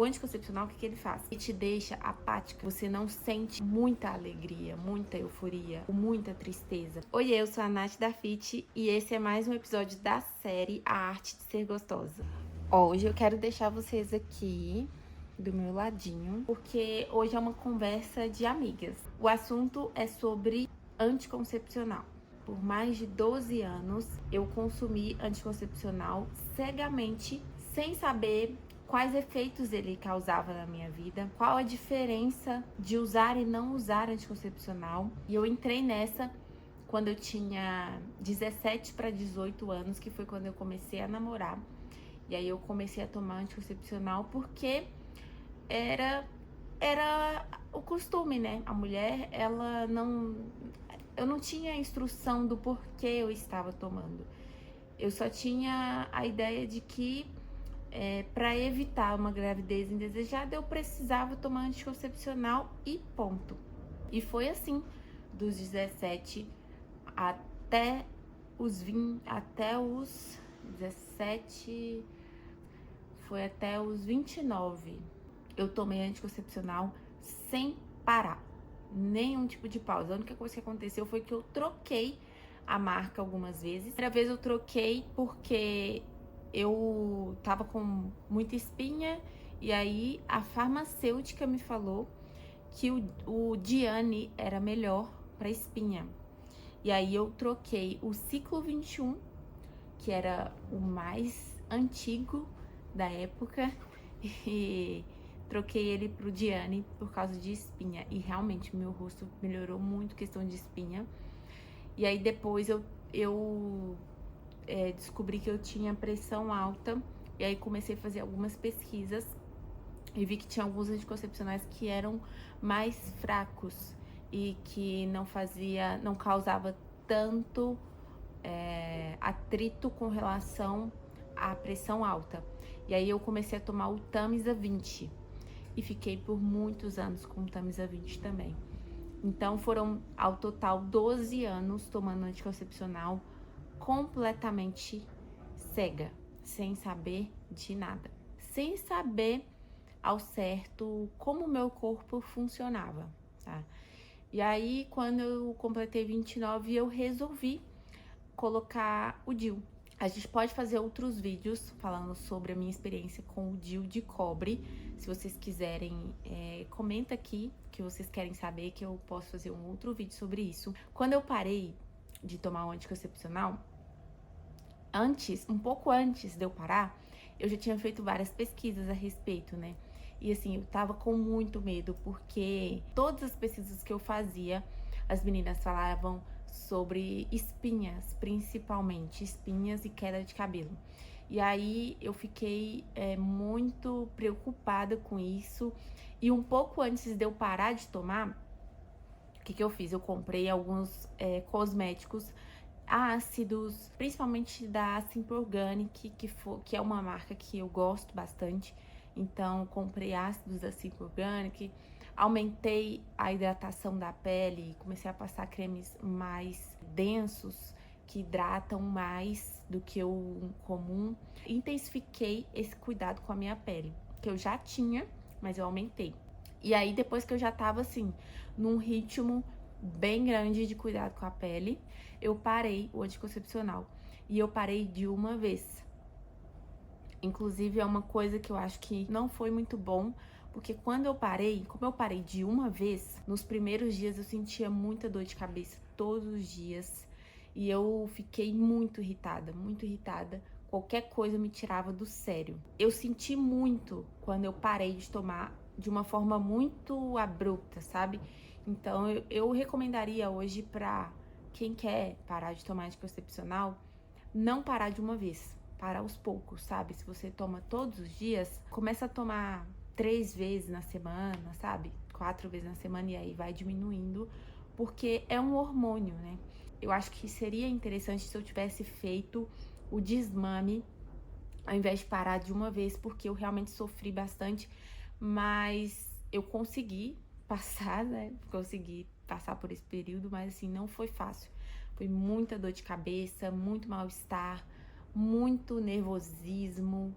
o anticoncepcional, o que ele faz? Ele te deixa apática, você não sente muita alegria, muita euforia, muita tristeza. Oi, eu sou a Nath da Fit e esse é mais um episódio da série A Arte de Ser Gostosa. Hoje eu quero deixar vocês aqui do meu ladinho, porque hoje é uma conversa de amigas. O assunto é sobre anticoncepcional. Por mais de 12 anos, eu consumi anticoncepcional cegamente, sem saber quais efeitos ele causava na minha vida, qual a diferença de usar e não usar anticoncepcional. E eu entrei nessa quando eu tinha 17 para 18 anos, que foi quando eu comecei a namorar. E aí eu comecei a tomar anticoncepcional porque era o costume, né? A mulher, eu não tinha instrução do porquê eu estava tomando. Eu só tinha a ideia de que para evitar uma gravidez indesejada eu precisava tomar anticoncepcional e ponto. E foi assim, dos 17 até os 20, até os 17, foi até os 29. Eu tomei anticoncepcional sem parar, nenhum tipo de pausa. A única coisa que aconteceu foi que eu troquei a marca algumas vezes. A primeira vez eu troquei porque eu tava com muita espinha e aí a farmacêutica me falou que o Diane era melhor para espinha. E aí eu troquei o Ciclo 21, que era o mais antigo da época, e troquei ele pro Diane por causa de espinha. E realmente meu rosto melhorou muito, questão de espinha. E aí depois eu descobri que eu tinha pressão alta. E aí comecei a fazer algumas pesquisas e vi que tinha alguns anticoncepcionais que eram mais fracos e que não causava tanto atrito com relação à pressão alta. E aí eu comecei a tomar o Tamisa 20 e fiquei por muitos anos com o Tamisa 20 também. Então foram ao total 12 anos tomando anticoncepcional completamente cega, sem saber de nada, sem saber ao certo como o meu corpo funcionava, tá? E aí quando eu completei 29 eu resolvi colocar o DIU. A gente pode fazer outros vídeos falando sobre a minha experiência com o DIU de cobre. Se vocês quiserem, comenta aqui que vocês querem saber, que eu posso fazer um outro vídeo sobre isso. Quando eu parei de tomar o anticoncepcional, um pouco antes de eu parar, eu já tinha feito várias pesquisas a respeito, né? E assim, eu tava com muito medo, porque todas as pesquisas que eu fazia, as meninas falavam sobre espinhas, principalmente espinhas e queda de cabelo. E aí eu fiquei muito preocupada com isso. E um pouco antes de eu parar de tomar, o que eu fiz? Eu comprei alguns cosméticos ácidos, principalmente da Simple Organic, que é uma marca que eu gosto bastante. Então, comprei ácidos da Simple Organic, aumentei a hidratação da pele, comecei a passar cremes mais densos, que hidratam mais do que o comum. Intensifiquei esse cuidado com a minha pele, que eu já tinha, mas eu aumentei. E aí, depois que eu já tava, assim, num ritmo bem grande de cuidado com a pele, eu parei o anticoncepcional. E eu parei de uma vez. Inclusive, é uma coisa que eu acho que não foi muito bom, porque quando eu parei, como eu parei de uma vez, nos primeiros dias eu sentia muita dor de cabeça todos os dias. E eu fiquei muito irritada, muito irritada. Qualquer coisa me tirava do sério. Eu senti muito quando eu parei de tomar de uma forma muito abrupta, sabe? Então, eu recomendaria hoje pra quem quer parar de tomar anticoncepcional, não parar de uma vez, parar aos poucos, sabe? Se você toma todos os dias, começa a tomar 3 vezes na semana, sabe? 4 vezes na semana e aí vai diminuindo, porque é um hormônio, né? Eu acho que seria interessante se eu tivesse feito o desmame ao invés de parar de uma vez, porque eu realmente sofri bastante, mas eu consegui passar, né? Consegui passar por esse período, mas assim, não foi fácil. Foi muita dor de cabeça, muito mal-estar, muito nervosismo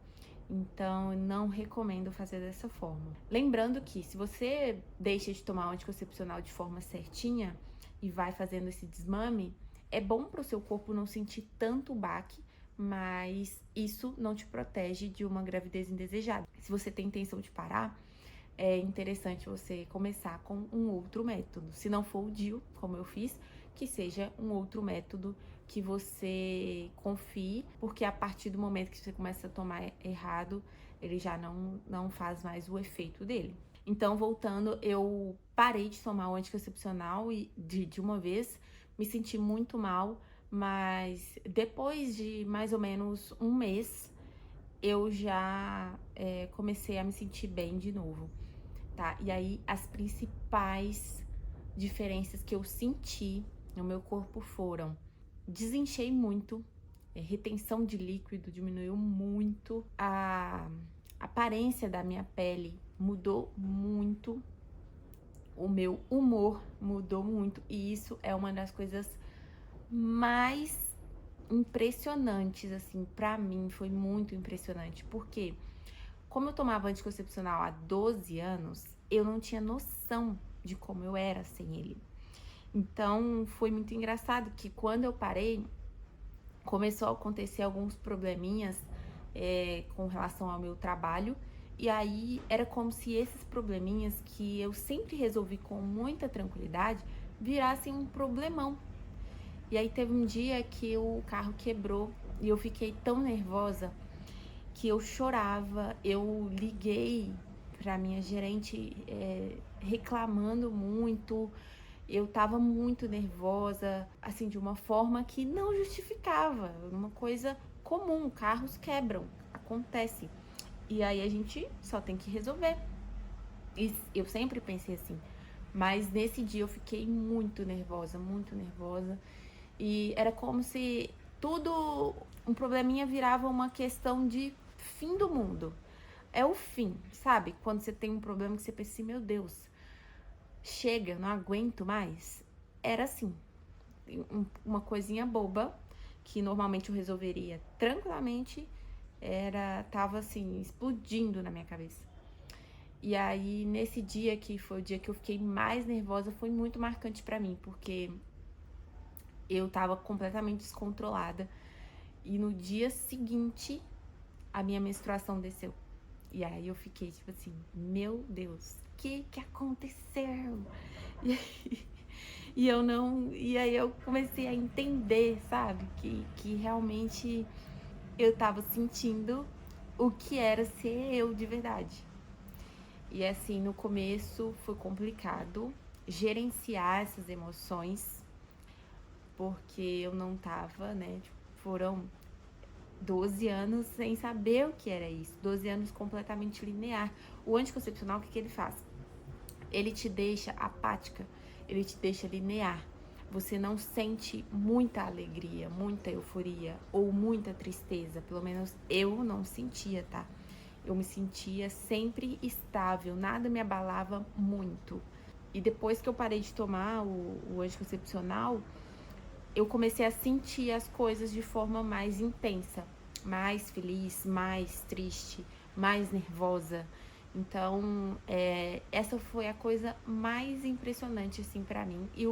Então, eu não recomendo fazer dessa forma. Lembrando que se você deixa de tomar o anticoncepcional de forma certinha e vai fazendo esse desmame, é bom para o seu corpo não sentir tanto baque, mas isso não te protege de uma gravidez indesejada. Se você tem intenção de parar, é interessante você começar com um outro método. Se não for o DIU, como eu fiz, que seja um outro método que você confie, porque a partir do momento que você começa a tomar errado, ele já não faz mais o efeito dele. Então, voltando, eu parei de tomar o anticoncepcional e de uma vez, me senti muito mal, mas depois de mais ou menos um mês, eu já comecei a me sentir bem de novo, tá? E aí, as principais diferenças que eu senti no meu corpo foram: desinchei muito, retenção de líquido diminuiu muito, a aparência da minha pele mudou muito, o meu humor mudou muito, e isso é uma das coisas mais impressionantes, assim, pra mim foi muito impressionante, porque como eu tomava anticoncepcional há 12 anos, eu não tinha noção de como eu era sem ele. Então, foi muito engraçado que quando eu parei, começou a acontecer alguns probleminhas com relação ao meu trabalho. E aí, era como se esses probleminhas que eu sempre resolvi com muita tranquilidade, virassem um problemão. E aí, teve um dia que o carro quebrou e eu fiquei tão nervosa que eu chorava. Eu liguei para minha gerente reclamando muito. Eu tava muito nervosa, assim, de uma forma que não justificava, uma coisa comum, carros quebram, acontece. E aí a gente só tem que resolver. E eu sempre pensei assim, mas nesse dia eu fiquei muito nervosa, muito nervosa. E era como se tudo, um probleminha virava uma questão de fim do mundo. É o fim, sabe? Quando você tem um problema que você pensa assim, meu Deus, chega, não aguento mais. Era assim, uma coisinha boba que normalmente eu resolveria tranquilamente, tava assim explodindo na minha cabeça. E aí nesse dia, que foi o dia que eu fiquei mais nervosa, foi muito marcante pra mim, porque eu tava completamente descontrolada e no dia seguinte a minha menstruação desceu. E aí eu fiquei tipo assim, meu Deus, o que aconteceu? E aí, e aí eu comecei a entender, sabe, que realmente eu tava sentindo o que era ser eu de verdade. E assim, no começo foi complicado gerenciar essas emoções, porque eu não tava, né, foram 12 anos sem saber o que era isso, 12 anos completamente linear. O anticoncepcional, o que ele faz? Ele te deixa apática, ele te deixa linear. Você não sente muita alegria, muita euforia ou muita tristeza. Pelo menos eu não sentia, tá? Eu me sentia sempre estável, nada me abalava muito. E depois que eu parei de tomar o anticoncepcional, eu comecei a sentir as coisas de forma mais intensa, mais feliz, mais triste, mais nervosa. Então, essa foi a coisa mais impressionante, assim, pra mim. E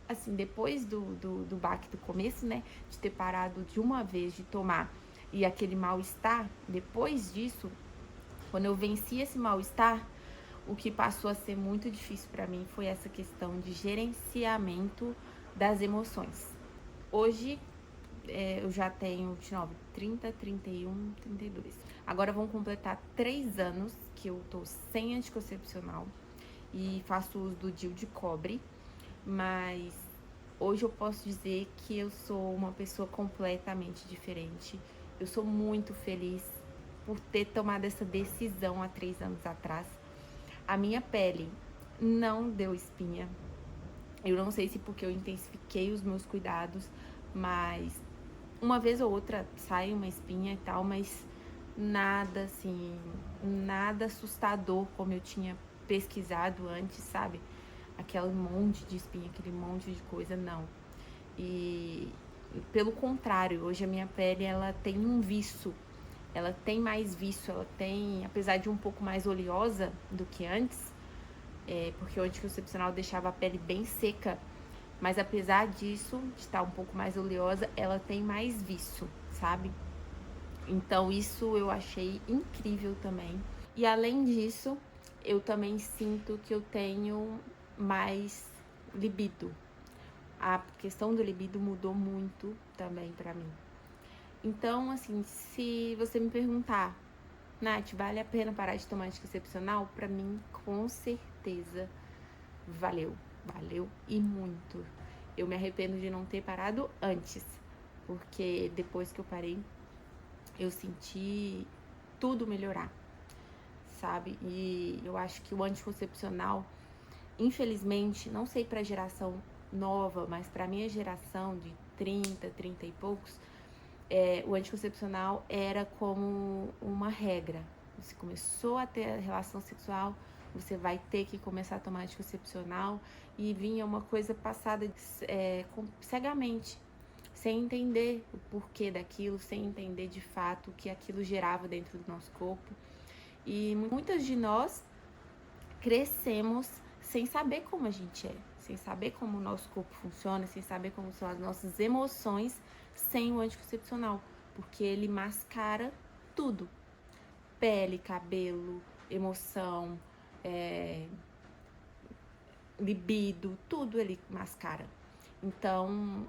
assim, depois do baque do começo, né, de ter parado de uma vez de tomar e aquele mal-estar, depois disso, quando eu venci esse mal-estar, o que passou a ser muito difícil pra mim foi essa questão de gerenciamento das emoções. Hoje, eu já tenho 29, 30, 31, 32. Agora vão completar 3 anos que eu tô sem anticoncepcional e faço uso do DIU de cobre, mas hoje eu posso dizer que eu sou uma pessoa completamente diferente. Eu sou muito feliz por ter tomado essa decisão há 3 anos atrás. A minha pele não deu espinha. Eu não sei se porque eu intensifiquei os meus cuidados, mas uma vez ou outra sai uma espinha e tal, mas nada assim, nada assustador como eu tinha pesquisado antes, sabe? Aquele monte de espinha, aquele monte de coisa, não. E pelo contrário, hoje a minha pele ela tem um viço ela tem mais vício, ela tem, apesar de um pouco mais oleosa do que antes, porque o anticoncepcional deixava a pele bem seca, mas apesar disso, de estar um pouco mais oleosa, ela tem mais vício, sabe? Então isso eu achei incrível também. E além disso, eu também sinto que eu tenho mais libido. A questão do libido mudou muito também pra mim. Então, assim, se você me perguntar, Nath, vale a pena parar de tomar anticoncepcional? Pra mim, com certeza, valeu. Valeu e muito. Eu me arrependo de não ter parado antes, porque depois que eu parei, eu senti tudo melhorar, sabe? E eu acho que o anticoncepcional, infelizmente, não sei pra geração nova, mas pra minha geração de 30 e poucos, o anticoncepcional era como uma regra. Você começou a ter relação sexual, você vai ter que começar a tomar anticoncepcional, e vinha uma coisa passada cegamente, sem entender o porquê daquilo, sem entender de fato o que aquilo gerava dentro do nosso corpo. E muitas de nós crescemos sem saber como a gente é, sem saber como o nosso corpo funciona, sem saber como são as nossas emoções sem o anticoncepcional, porque ele mascara tudo. Pele, cabelo, emoção, libido, tudo ele mascara. Então,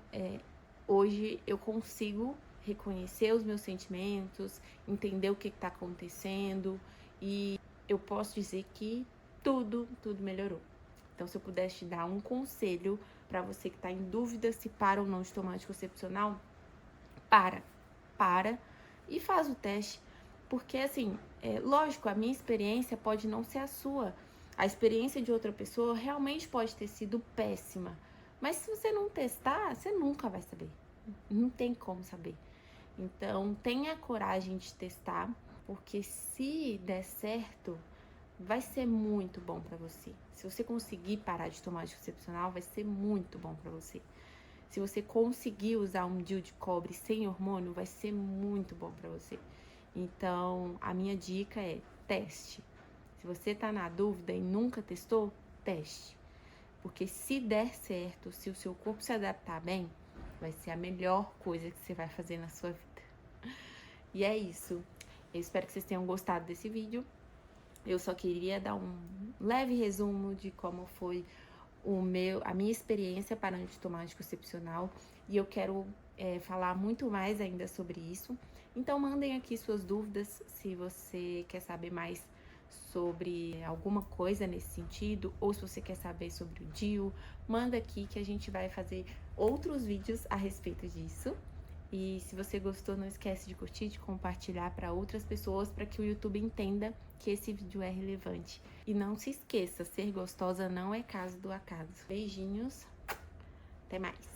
hoje eu consigo reconhecer os meus sentimentos, entender o que está acontecendo, e eu posso dizer que tudo melhorou. Então, se eu pudesse te dar um conselho para você que está em dúvida se para ou não de tomar anticoncepcional, para e faz o teste. Porque, assim, lógico, a minha experiência pode não ser a sua. A experiência de outra pessoa realmente pode ter sido péssima. Mas se você não testar, você nunca vai saber. Não tem como saber. Então, tenha coragem de testar, porque se der certo, vai ser muito bom pra você. Se você conseguir parar de tomar anticoncepcional, vai ser muito bom pra você. Se você conseguir usar um DIU de cobre sem hormônio, vai ser muito bom pra você. Então, a minha dica é teste. Se você tá na dúvida e nunca testou, teste. Porque se der certo, se o seu corpo se adaptar bem, vai ser a melhor coisa que você vai fazer na sua vida. E é isso. Eu espero que vocês tenham gostado desse vídeo. Eu só queria dar um leve resumo de como foi a minha experiência parando de tomar anticoncepcional. E eu quero falar muito mais ainda sobre isso. Então mandem aqui suas dúvidas, se você quer saber mais sobre alguma coisa nesse sentido, ou se você quer saber sobre o DIU, manda aqui que a gente vai fazer outros vídeos a respeito disso. E se você gostou, não esquece de curtir, de compartilhar para outras pessoas, para que o YouTube entenda que esse vídeo é relevante. E não se esqueça, ser gostosa não é caso do acaso. Beijinhos, até mais!